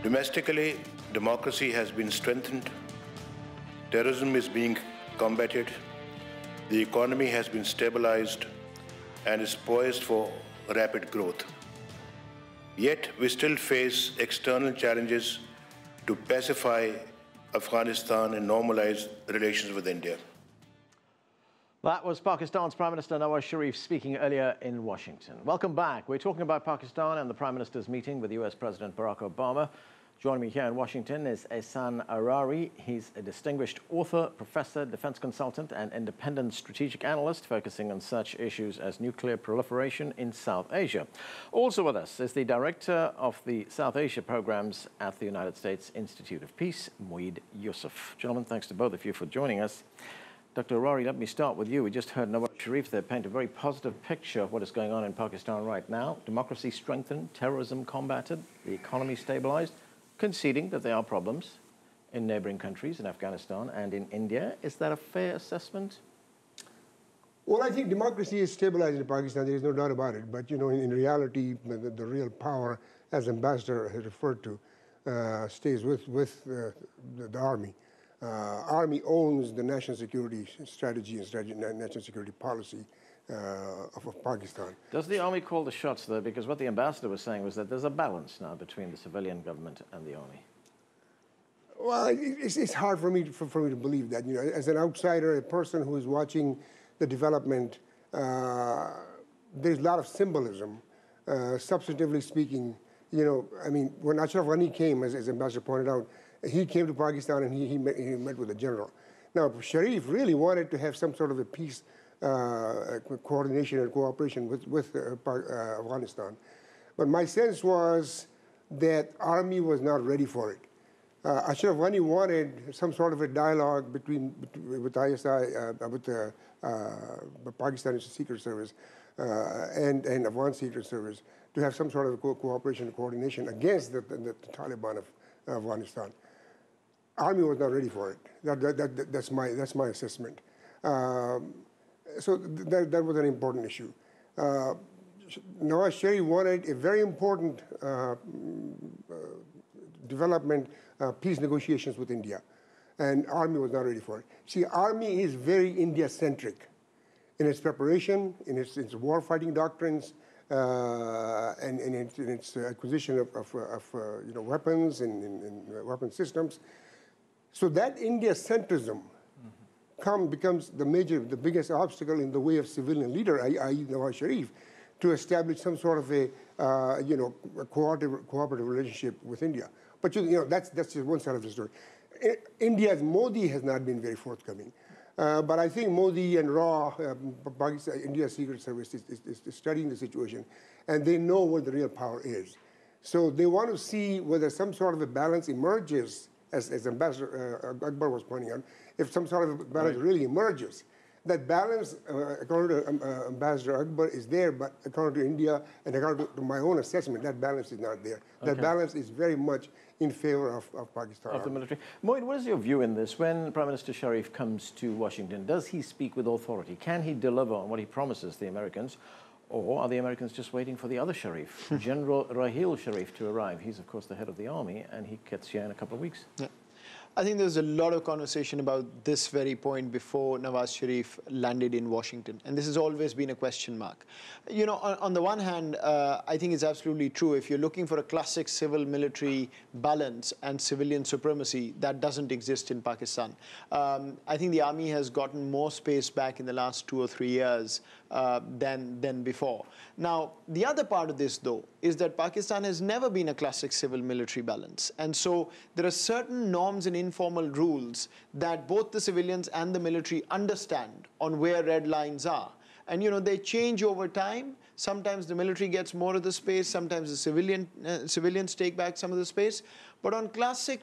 Domestically, democracy has been strengthened, terrorism is being combated, the economy has been stabilized and is poised for rapid growth. Yet we still face external challenges to pacify Afghanistan and normalize relations with India. That was Pakistan's Prime Minister Nawaz Sharif speaking earlier in Washington. Welcome back. We're talking about Pakistan and the Prime Minister's meeting with US President Barack Obama. Joining me here in Washington is Ehsan Ahrari. He's a distinguished author, professor, defense consultant, and independent strategic analyst focusing on such issues as nuclear proliferation in South Asia. Also with us is the director of the South Asia programs at the United States Institute of Peace, Moeed Yusuf. Gentlemen, thanks to both of you for joining us. Dr. Ahrari, let me start with you. We just heard Nawaz Sharif there paint a very positive picture of what is going on in Pakistan right now. Democracy strengthened, terrorism combated, the economy stabilized, conceding that there are problems in neighboring countries, in Afghanistan and in India. Is that a fair assessment? Well, I think democracy is stabilized in Pakistan. There is no doubt about it. But, you know, in reality, the real power, as Ambassador has referred to, stays with the army. Army owns the national security strategy and national security policy of Pakistan. Does the army call the shots, though? Because what the ambassador was saying was that there's a balance now between the civilian government and the army. Well, it's hard for me to believe that. You know, as an outsider, a person who is watching the development, there's a lot of symbolism. Substantively speaking, you know, I mean, when Ashraf Ghani came, as Ambassador pointed out, he came to Pakistan and he met with the general. Now, Sharif really wanted to have some sort of a peace coordination and cooperation with Afghanistan. But my sense was that army was not ready for it. Ashraf Ghani wanted some sort of a dialogue with ISI, with the Pakistani Secret Service and Afghan Secret Service to have some sort of cooperation and coordination against the Taliban of Afghanistan. Army was not ready for it. That's my assessment. So that was an important issue. Nawaz Sharif wanted a very important development, peace negotiations with India, and army was not ready for it. See, army is very India-centric in its preparation, in its war-fighting doctrines, and in its acquisition of you know, weapons and weapon systems. So that India-centrism becomes the biggest obstacle in the way of civilian leader, i.e. Nawaz Sharif, to establish some sort of a you know, a cooperative relationship with India. But you know, that's just one side of the story. India's Modi has not been very forthcoming. But I think Modi and Pakistan, India's Secret Service is studying the situation, and they know what the real power is. So they want to see whether some sort of a balance emerges, as Ambassador Akbar was pointing out, if some sort of balance really emerges. That balance, according to Ambassador Akbar, is there, but according to India and according to my own assessment, that balance is not there. Okay. That balance is very much in favor of Pakistan. Of the military. Moeed, what is your view in this? When Prime Minister Sharif comes to Washington, does he speak with authority? Can he deliver on what he promises the Americans? Or are the Americans just waiting for the other Sharif, General Raheel Sharif, to arrive? He's, of course, the head of the army, and he gets here in a couple of weeks. Yeah. I think there's a lot of conversation about this very point before Nawaz Sharif landed in Washington. And this has always been a question mark. You know, on the one hand, I think it's absolutely true. If you're looking for a classic civil-military balance and civilian supremacy, that doesn't exist in Pakistan. I think the army has gotten more space back in the last 2 or 3 years than before. Now, the other part of this, though, is that Pakistan has never been a classic civil-military balance. And so there are certain norms and informal rules that both the civilians and the military understand on where red lines are. And, you know, they change over time. Sometimes the military gets more of the space. Sometimes the civilians take back some of the space. But on classic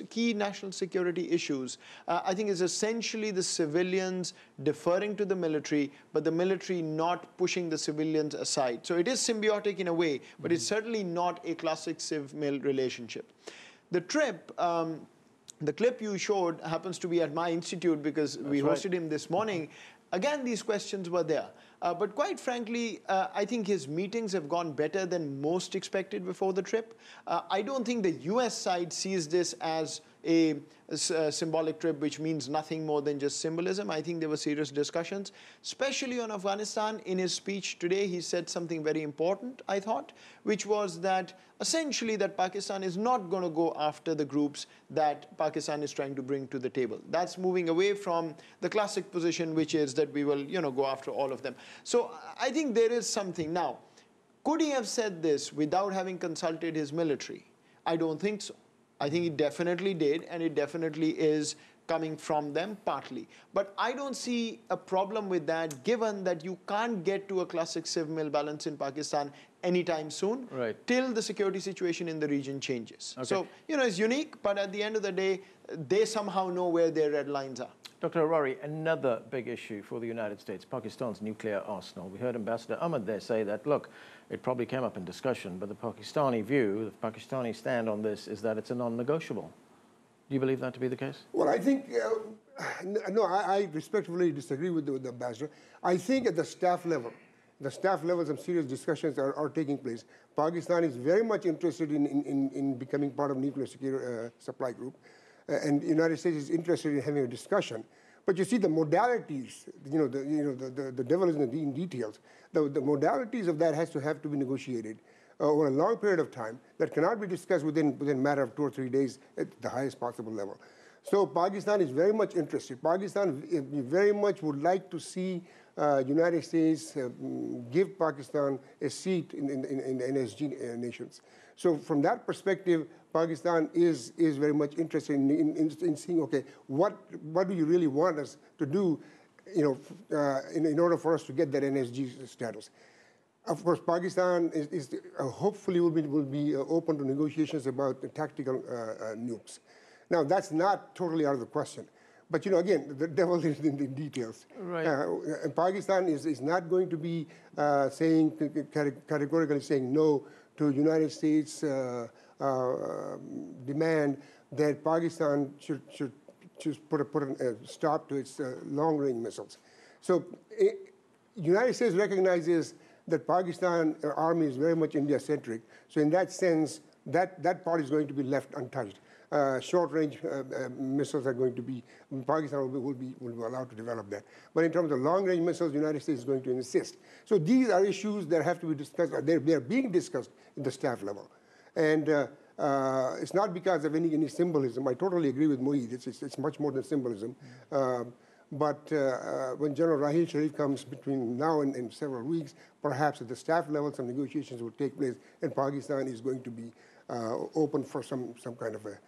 key national security issues, I think it's essentially the civilians deferring to the military, but the military not pushing the civilians aside. So it is symbiotic in a way, but it's certainly not a classic civ-mil relationship. The trip, the clip you showed happens to be at my institute because we hosted him this morning. Again, these questions were there. But quite frankly, I think his meetings have gone better than most expected before the trip. I don't think the US side sees this as a symbolic trip, which means nothing more than just symbolism. I think there were serious discussions, especially on Afghanistan. In his speech today, he said something very important, I thought, which was that essentially that Pakistan is not going to go after the groups that Pakistan is trying to bring to the table. That's moving away from the classic position, which is that we will, go after all of them. So I think there is something. Now, could he have said this without having consulted his military? I don't think so. I think he definitely did, and it definitely is coming from them partly. But I don't see a problem with that, given that you can't get to a classic civil balance in Pakistan anytime soon, till the security situation in the region changes. Okay. So, it's unique, but at the end of the day, they somehow know where their red lines are. Dr. Ahrari, another big issue for the United States, Pakistan's nuclear arsenal. We heard Ambassador Ahmed there say that, look, it probably came up in discussion, but the Pakistani view, the Pakistani stand on this is that it's a non-negotiable. Do you believe that to be the case? Well, I think, no, I respectfully disagree with the ambassador. I think at the staff level, some serious discussions are taking place. Pakistan is very much interested in becoming part of nuclear security supply group. And the United States is interested in having a discussion. But you see the modalities, the devil is in details. The modalities of that have to be negotiated over a long period of time that cannot be discussed within a matter of 2 or 3 days at the highest possible level. So Pakistan is very much interested. Pakistan very much would like to see United States give Pakistan a seat in the NSG nations. So from that perspective, Pakistan is very much interested in seeing, okay, what do you really want us to do, in order for us to get that NSG status. Of course, Pakistan is hopefully will be open to negotiations about the tactical nukes. Now, that's not totally out of the question. But, again, the devil is in the details. Right. And Pakistan is not going to be categorically saying no to United States demand that Pakistan should put a stop to its long-range missiles. So United States recognizes that Pakistan army is very much India-centric. So in that sense, that part is going to be left untouched. Short-range missiles are going to be, Pakistan will be allowed to develop that. But in terms of long-range missiles, the United States is going to insist. So these are issues that have to be discussed. They're being discussed at the staff level. And it's not because of any symbolism. I totally agree with Moeed. It's much more than symbolism. But when General Raheel Sharif comes between now and several weeks, perhaps at the staff level, some negotiations will take place, and Pakistan is going to be open for some kind of a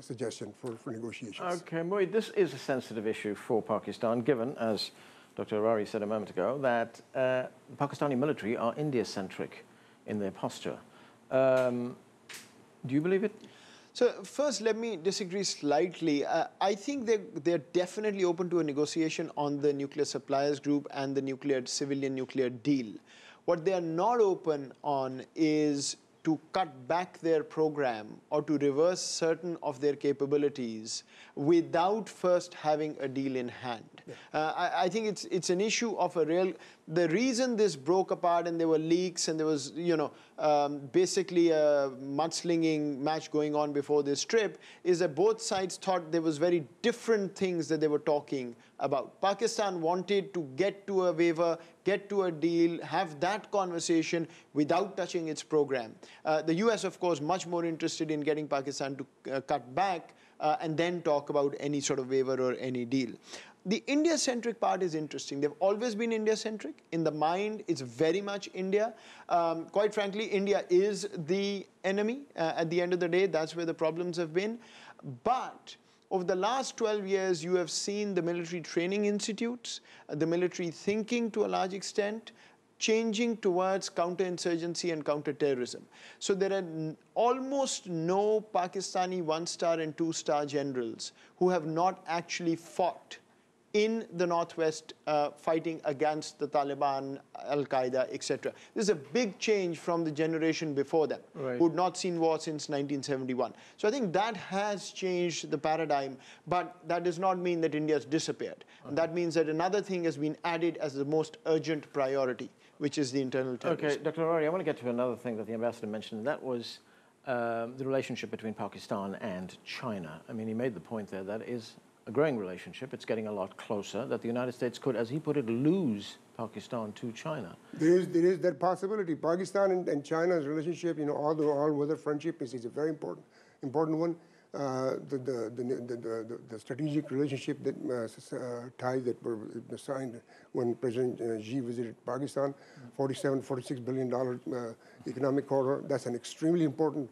suggestion for negotiations. Okay, Moeed, this is a sensitive issue for Pakistan, given, as Dr. Ahrari said a moment ago, that the Pakistani military are India-centric in their posture. Do you believe it? So first, let me disagree slightly. I think they're definitely open to a negotiation on the nuclear suppliers group and the civilian nuclear deal. What they are not open on is to cut back their program or to reverse certain of their capabilities without first having a deal in hand. Yeah. I think it's an issue of the reason this broke apart and there were leaks and there was, basically a mudslinging match going on before this trip is that both sides thought there was very different things that they were talking about. Pakistan wanted to get to a waiver, get to a deal, have that conversation without touching its program. The US, of course, much more interested in getting Pakistan to cut back and then talk about any sort of waiver or any deal. The India-centric part is interesting. They've always been India-centric. In the mind, it's very much India. Quite frankly, India is the enemy. At the end of the day, that's where the problems have been. But over the last 12 years, you have seen the military training institutes, the military thinking to a large extent, changing towards counterinsurgency and counterterrorism. So there are almost no Pakistani 1-star and 2-star generals who have not actually fought in the Northwest fighting against the Taliban, Al-Qaeda, etc. This is a big change from the generation before them, right, who had not seen war since 1971. So I think that has changed the paradigm, but that does not mean that India has disappeared. Okay. And that means that another thing has been added as the most urgent priority, which is the internal terrorism. Okay, Dr. Ahrari, I want to get to another thing that the ambassador mentioned. That was the relationship between Pakistan and China. I mean, he made the point there that is a growing relationship. It's getting a lot closer, that the United States could, as he put it, lose Pakistan to China. There is that possibility. Pakistan and China's relationship, you know, all-weather friendship is a very important one. The strategic relationship that ties that were signed when President Xi visited Pakistan, $46 billion economic corridor. That's an extremely important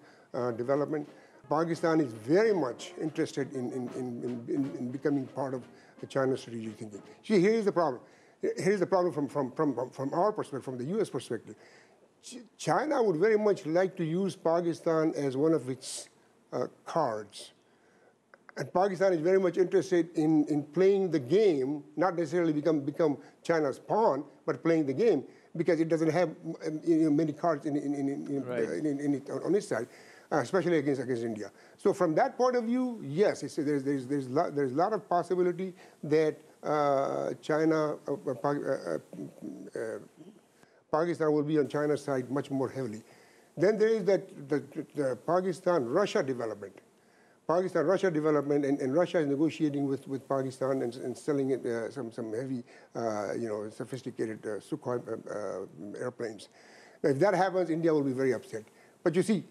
development. Pakistan is very much interested in becoming part of the China's strategic thinking. See, here's the problem. Here's the problem from our perspective, from the U.S. perspective. China would very much like to use Pakistan as one of its cards. And Pakistan is very much interested in playing the game, not necessarily become China's pawn, but playing the game, because it doesn't have many cards on its side. Especially against India. So from that point of view, yes, there's a lot of possibility that Pakistan will be on China's side much more heavily. Then there is the Pakistan-Russia development. Pakistan-Russia development, and Russia is negotiating with Pakistan and selling it some heavy, sophisticated Sukhoi airplanes. Now, if that happens, India will be very upset. But you see,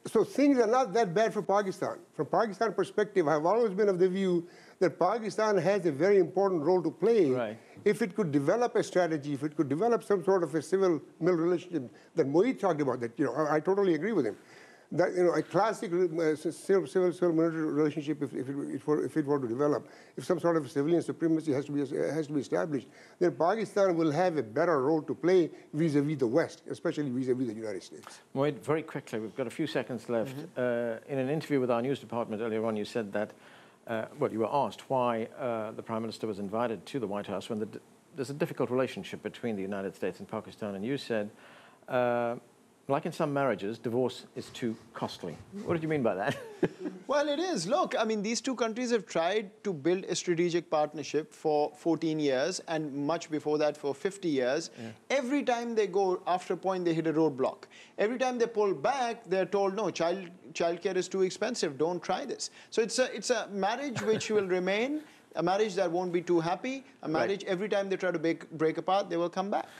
so things are not that bad for Pakistan. From Pakistan perspective, I've always been of the view that Pakistan has a very important role to play. Right. If it could develop a strategy, if it could develop some sort of a civil-military relationship that Moeed talked about, that I totally agree with him. That a classic civil-military relationship, if it were to develop, if some sort of civilian supremacy has to be established, then Pakistan will have a better role to play vis-a-vis the West, especially vis-a-vis the United States. Moeed, very quickly, we've got a few seconds left. In an interview with our news department earlier on, you said that, you were asked why the Prime Minister was invited to the White House when there's a difficult relationship between the United States and Pakistan, and you said, like in some marriages, divorce is too costly. What did you mean by that? Well, it is. Look, I mean, these two countries have tried to build a strategic partnership for 14 years, and much before that for 50 years. Yeah. Every time they go, after a point, they hit a roadblock. Every time they pull back, they're told, no, childcare is too expensive, don't try this. So it's a marriage which will remain, a marriage that won't be too happy, a marriage every time they try to break apart, they will come back.